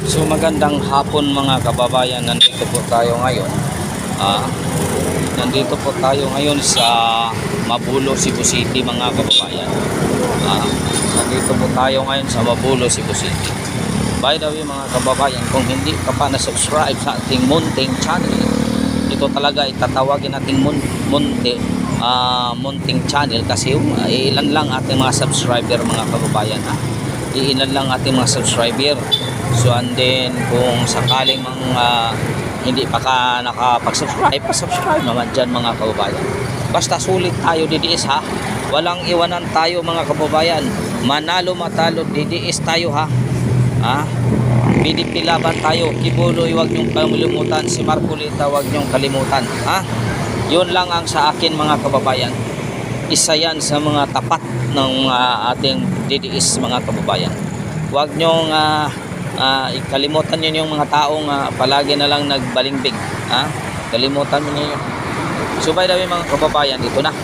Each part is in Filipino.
So magandang hapon mga kababayan, nandito po tayo ngayon. Nandito po tayo ngayon sa Mabulo, Cebu City mga kababayan. Nandito po tayo ngayon sa Mabulo, Cebu City. By the way mga kababayan, kung hindi ka pa na-subscribe sa ating munting channel, ito talaga itatawagin nating munting channel kasi ilan lang ating mga subscriber mga kababayan ilan lang ating mga subscriber. So and then kung sakaling hindi pa ka nakapag-subscribe, pa-subscribe naman dyan mga kababayan. Basta sulit tayo didiis ha. Walang iwanan tayo mga kababayan. Manalo matalo didiis tayo ha. Pinipilaban tayo. Kibuloy wag niyong kalimutan. Si Marcolita wag niyong kalimutan ha. Yun lang ang sa akin mga kababayan. Isa yan sa mga tapat ng ating didiis mga kababayan. Wag niyong kalimutan niyo yung mga taong palagi na lang nagbalingbig kalimutan niyo yun. So by the way mga kababayan, ito na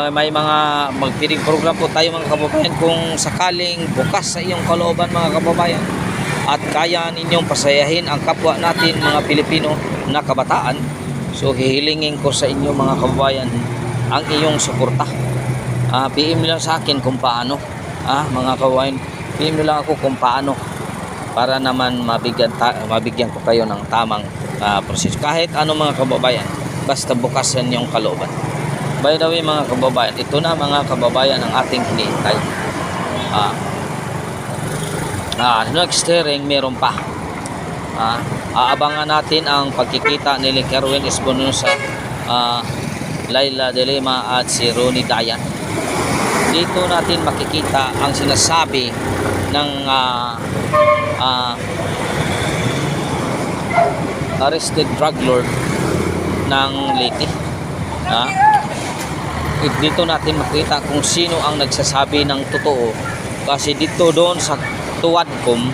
may mga magpiling program po tayo mga kababayan. Kung sakaling bukas sa iyong kalooban mga kababayan at kaya ninyong pasayahin ang kapwa natin mga Pilipino na kabataan, so hihilingin ko sa inyo mga kababayan ang iyong suporta. PM lang sa akin kung paano mga kababayan, PM lang ako kung paano para naman mabigyan ko kayo ng tamang proseso. Kahit ano mga kababayan, basta bukasan yung kalooban. By the way mga kababayan, ito na mga kababayan ang ating hinihintay. Next hearing meron pa. Aabangan natin ang pagkikita ni Kerwin Espinosa, Laila De Lima at si Ronnie Dayan. Dito natin makikita ang sinasabi ng arrested drug lord ng Leyte. Dito natin makita kung sino ang nagsasabi ng totoo, kasi dito doon sa Tuwadcom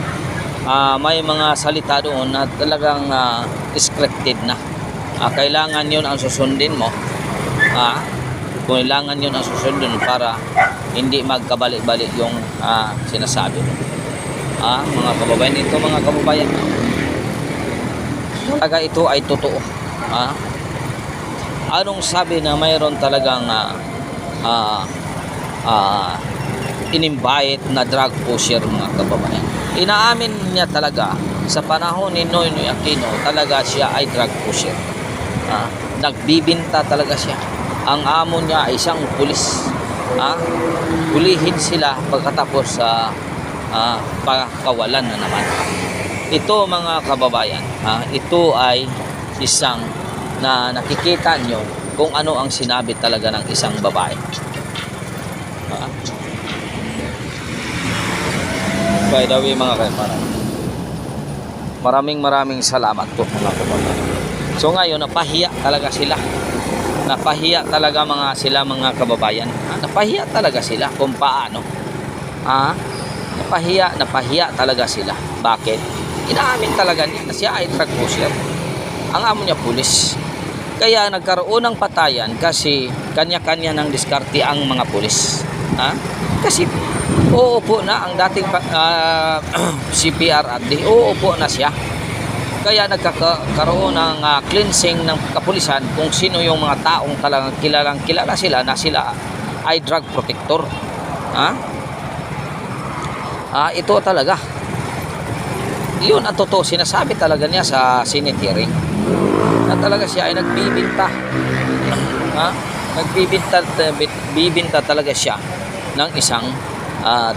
may mga salita doon na talagang scripted na. Kailangan yun ang susundin mo. Kailangan yun ang susundin para hindi magkabalik-balik yung sinasabi mo. Mga kababayan, ito mga kababayan, talaga ito ay totoo. Anong sabi na mayroon talagang in-invite na drug pusher mga kababayan. Inaamin niya talaga sa panahon ni Noynoy Aquino, talaga siya ay drug pusher. Nagbibinta talaga siya. Ang amo niya ay isang pulis. Hulihin sila pagkatapos sa pagkawalan na naman. Ito mga kababayan, ito ay isang na nakikita nyo kung ano ang sinabi talaga ng isang babae. By the way mga kaibigan, maraming salamat po mga kababayan. So ngayon napahiya talaga sila. Napahiya talaga mga kababayan. Napahiya talaga sila kung paano. Napahiya talaga sila. Bakit? Inaamin talaga niya na siya ay drug pusher. Ang amo niya pulis. Kaya nagkaroon ng patayan kasi kanya-kanya ng diskarte ang mga pulis. Kasi uupo na ang dating CPRRD, uupo na siya. Kaya nagkakaroon ng cleansing ng kapulisan kung sino yung mga taong talagang kilala sila na sila ay drug protector. Ito talaga. Yun ang totoo. Sinasabi talaga niya sa Senate hearing na talaga siya ay nagbibinta. Nagbibinta talaga siya ng isang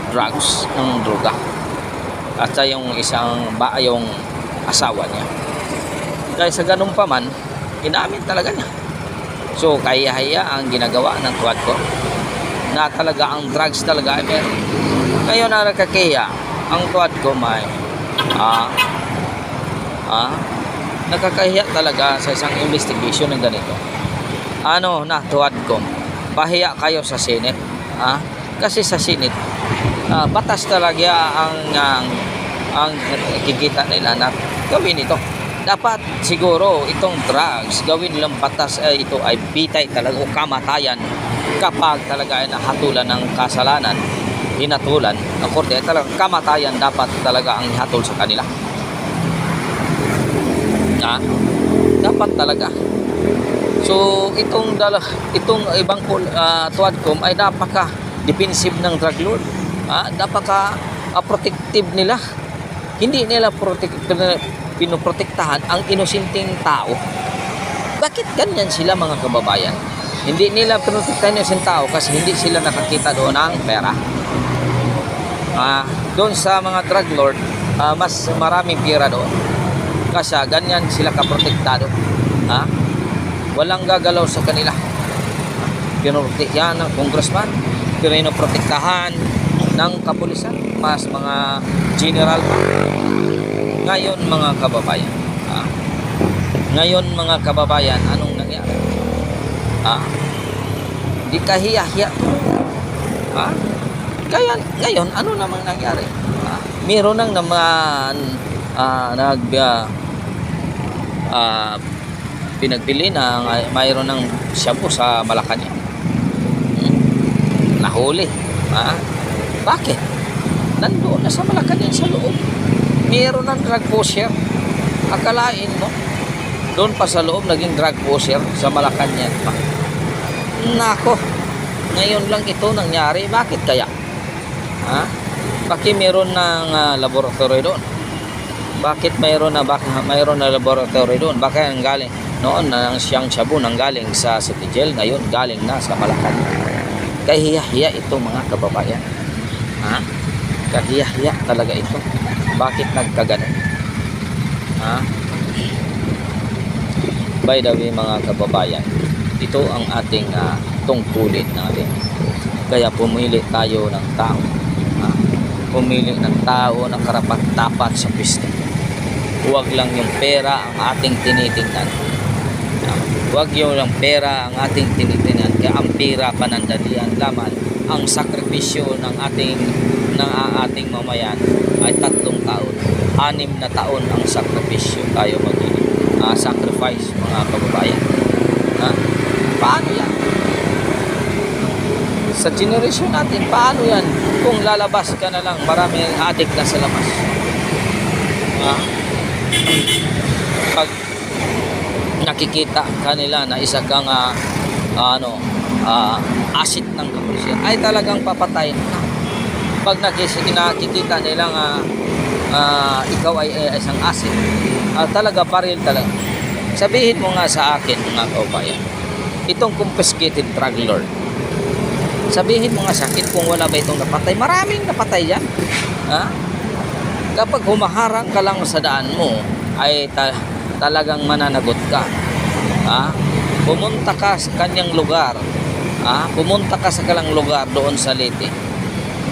drugs, ng droga. At yung yung asawa niya. Kaya sa ganun pa man, inamin talaga niya. So kaya ang ginagawa ng Tuwadcom na talaga ang drugs talaga ay meron. Ngayon na nakakahiya ang Tuwadcom ay nakakahiya talaga sa isang investigation ng ganito. Tuwadcom, pahiya kayo sa Senate. Kasi sa Senate batas talaga ang kikita nila na gawin ito. Dapat siguro itong drugs gawin nilang batas, ito ay bitay talaga o kamatayan kapag talaga ay nahatulan ng kasalanan hinatulan ng korte, ay talagang kamatayan dapat talaga ang ihatol sa kanila. Dapat talaga. So itong ibang tuadcom ay napaka defensive ng drug lord. Napaka protective nila. Hindi nila pinoprotektahan ang inosenteng tao. Bakit ganyan sila, mga kababayan? Hindi nila pinoprotektahan yung inosenteng tao kasi hindi sila nakakita doon ng pera. Doon sa mga drug lord, mas maraming pera doon. Kasi ganyan sila kaprotektado. Walang gagalaw sa kanila. Pinoprotektahan ng congressman, pinoprotektahan ng kapulisan, mas mga general pa. Ngayon mga kababayan, anong nangyari? Di kahiya-hiya. Kaya ngayon, ano namang nangyari? Meron nang naman pinagbili na mayroon ng shabu sa Malacanang. Nahuli. Bakit? Nandoon na sa Malacanang sa loob. Meron ng drug pusher. Akalain mo, doon pa sa loob naging drug pusher sa Malacanang pa. Nako, ngayon lang ito nangyari. Bakit kaya? Bakit meron ng laboratory doon? Bakit mayroon na laboratory doon? Bakit ang galing noon na siyang shabu nang galing sa City Jail, ngayon galing na sa Malacanang? Kahiya-hiya ito, mga kababayan. Kahiya-hiya talaga ito. Bakit nagkaganon? By the way, mga kababayan, ito ang ating tungkulin natin. Kaya pumili tayo ng tao. Pumili ng tao na karapat-dapat sa pista. Huwag lang yung pera ang ating tinitingnan. Huwag yung lang pera ang ating tinitingnan. Kaya ang pera panandalian lamang. Ang sakripisyo ng ating mamayan ay 3 taon. 6 na taon ang sakripisyo tayo sacrifice, mga kababayan. Paano yan? Sa generation natin, paano yan? Kung lalabas ka na lang, marami addict na sa labas. Pag nakikita kanila na isa kang asset ng kapulisan, ay talagang papatayin na. Pag nakikita nilang ikaw ay isang asset, talaga baril talaga. Sabihin mo nga sa akin, mga kaubayan, itong confiscated drug lord, sabihin mo nga sa akin kung wala ba itong napatay. Maraming napatay yan. Kapag humaharang ka lang sa daan mo, ay talagang mananagot ka. Pumunta ka sa kanyang lugar. Pumunta ka sa kalang lugar doon sa Leyte.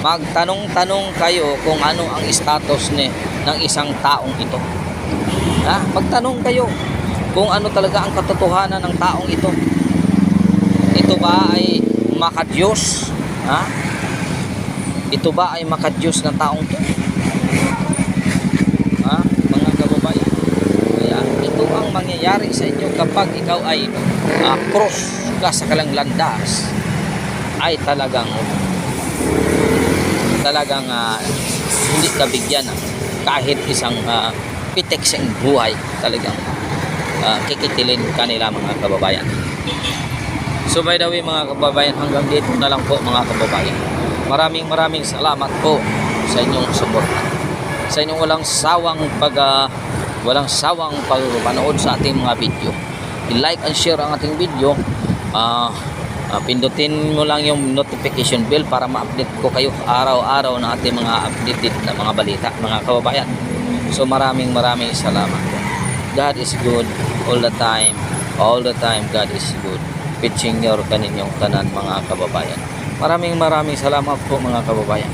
Magtanong-tanong kayo kung ano ang status ng isang taong ito. Magtanong kayo kung ano talaga ang katotohanan ng taong ito. Ito ba ay makadiyos? Ito ba ay makadiyos na taong ito? Mga kababayan, kaya ito ang mangyayari sa inyo kapag ikaw ay cross ka sa kalang landas, ay talagang hindi ka bigyan kahit isang pitek sa buhay. Talagang kikitilin kanila, mga kababayan. So by the way, mga kababayan, hanggang dito na lang po, mga kababayan. Maraming salamat po sa inyong suporta, sa inyong walang sawang pagpanood sa ating mga video. I-like and share ang ating video. Pindutin mo lang yung notification bell para ma-update ko kayo araw-araw na ating mga updated na mga balita, mga kababayan. So maraming salamat po. God is good all the time. All the time God is good. Pitching your kaninyong tanan, mga kababayan. Maraming salamat po, mga kababayan.